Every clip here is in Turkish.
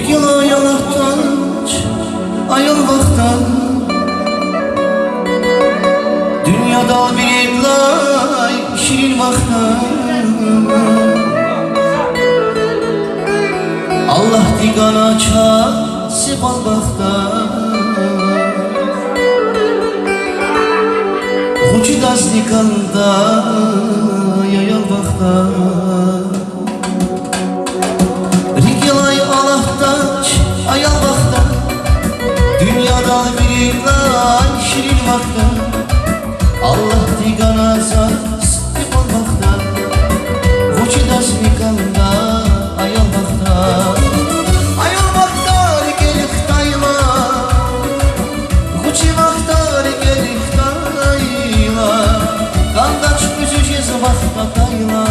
yıla yanaktan ayılmaktan, dünyada bir evlay şirin vaktan. Allah digana çası balbaktan, Huçi dazlikanda yayal vaktan. Rigilay alahtaç ayal vaktan, dünyada bir evlay şirin vaktan. Allah digana çası balbaktan, Huçi dazlikanda ayal vaktan. Vaktatayla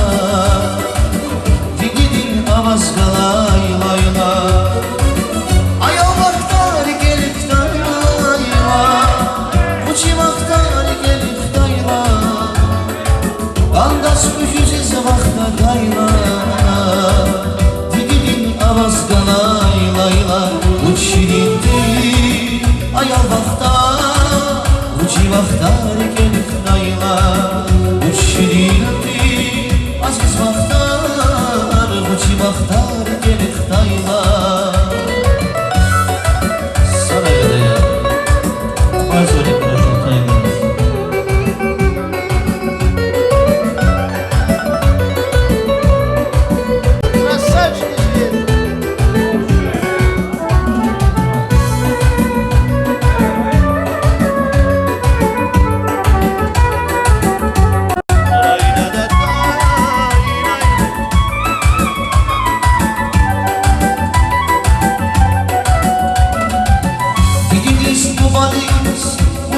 digidin avaz galaylayla, ayol vaktar gelip dayla, uçi vaktar gelip dayla, kandaş gücüz vaktatayla digidin avaz galaylayla. Uç şirindir ayol vaktar, uçi vaktar gelip dayla. Uç şirindir aziz vaktar, uçi vaktar gelip dayla. Sana göre ya, ben söyleyeyim şunu dayla.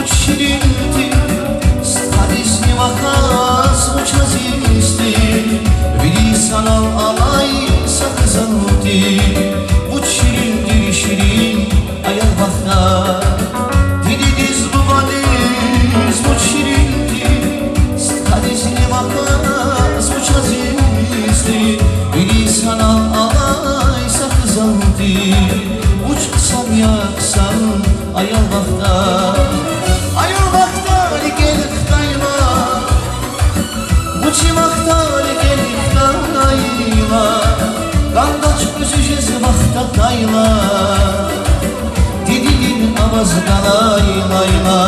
Uç şirindir, starisni vakas uç azizdir, veli sanal alay sakızandır. Uç şirindir şirin ayal vaktar, dididiz bu valiz. Uç şirindir, starisni vakas uç azizdir, veli sanal alay sakızandır. Uçsan yaksan ayal vaktar, ayol vaktar gelip dayla, uçi vaktar gelip dayla, kandaç güzücüz vaktatayla, didilin avaz galaylayla.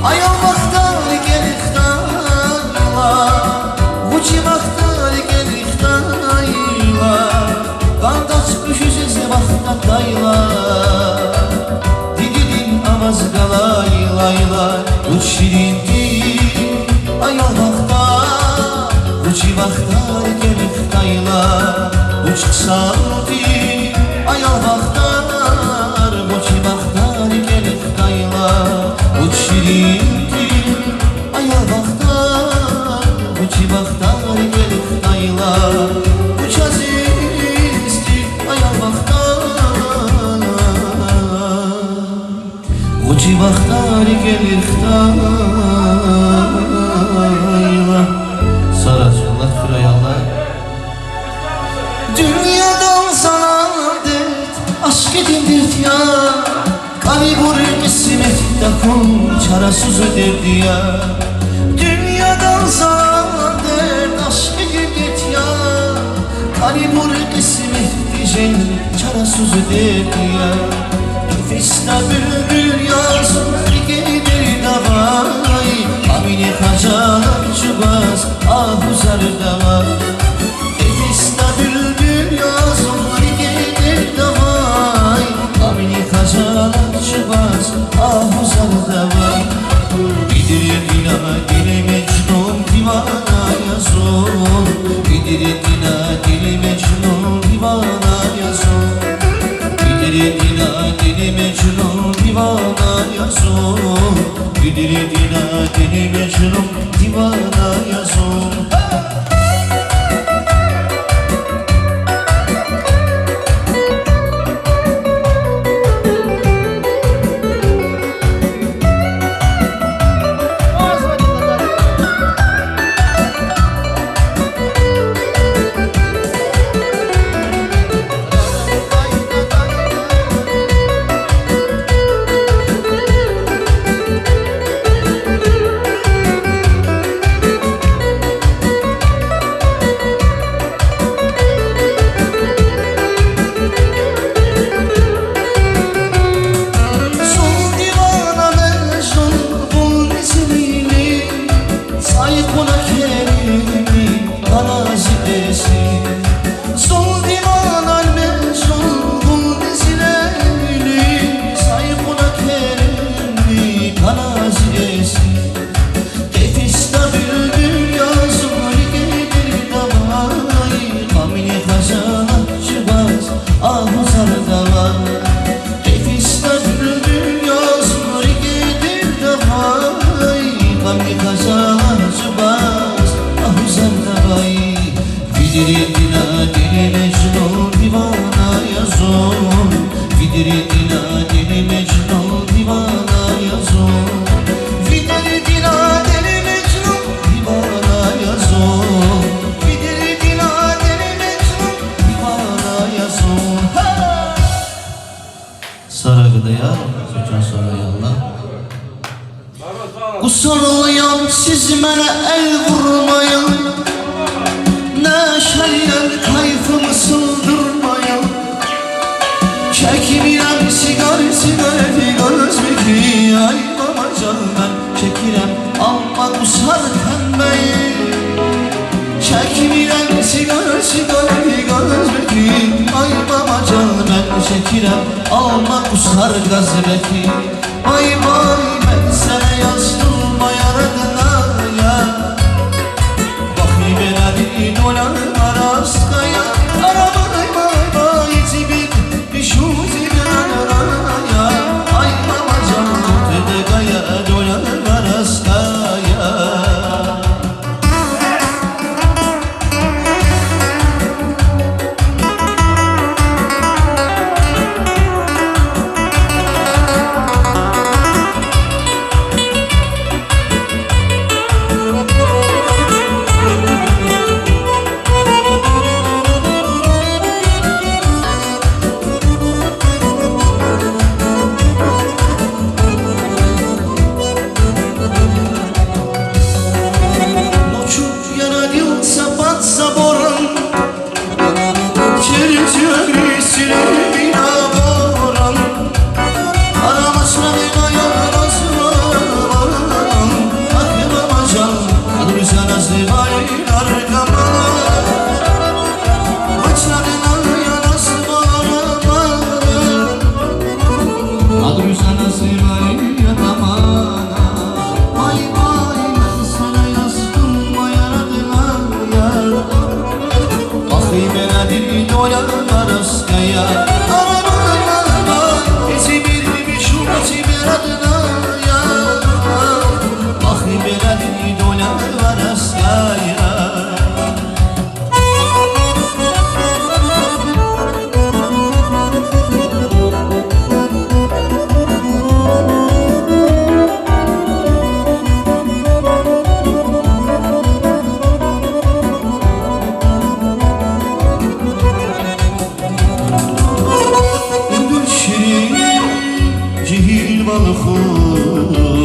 Ayol vaktar gelip dayla, uçi vaktar gelip dayla, kandaç güzücüz vaktatayla, avaz galaylayla. Uç şirindir ayol vaktar, uçi vaktar gelip dayla. Uç kısaldir ayol vaktar, uçi vaktar gelip dayla. Uç şirindir ayol vaktar, uçi vaktar gelip dayla. Uç azizdir ayol vaktar, uçi vaktar gelir dayla. Saracılar fırayallar. Dünyadan sana dert, aşk edindir ya, kalibur kısmet takun çarasız öderdi ya. Dünyadan sana dert, aşk edindir ya, kalibur kısmet diyecek çarasız öderdi ya. Nefista bülbül yazın gelir davay, amini hacalar çıbaz ahuzar davay. Nefista bülbül yazın gelir davay, amini hacalar çıbaz ahuzar davay. Bidir dina dili mecnun divana yazın, bidir dina dili mecnun divana yazın. Dina dili mecnun divana yazın, dina dili mecnun divana yazın. sarılıyam siz mənə el vurmayın, neşəliyəm kayfımı sığdırmayın. Çəkmirəm sigar gözmeki, ay babacan mən çəkirəm amma qusar tənbəyi. Çəkmirəm sigar gözmeki, ay babacan mən çəkirəm amma qusar qəzbəki. Ay vay mən sənə yazdım yaradına ya, bakı belədir dolar araskaya. Arabay bay bay zibir şu zibir araya, ay babacan tedegaya dolar araskaya.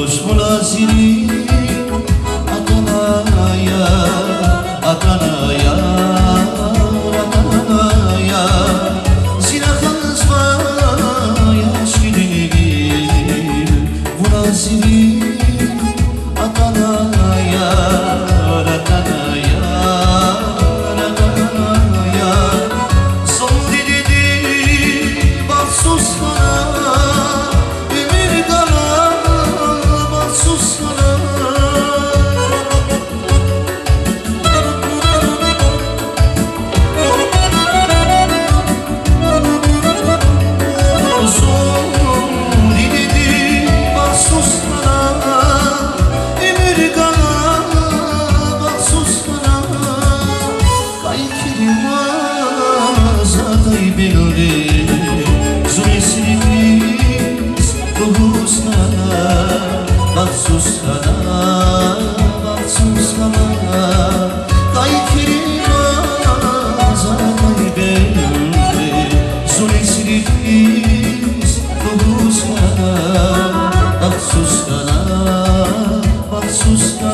Hoş mülaziri Adana'ya, Adana'ya, Adana'ya. Silahınız var yaş gidilir mülaziri Adana'ya, Adana'ya, Adana'ya. Son dedidir baksuz kana, Baksuz sana, baksuz sana, kayfirmaz aday belli. Zulesiniz ruhu sana, baksuz sana, baksuz sana.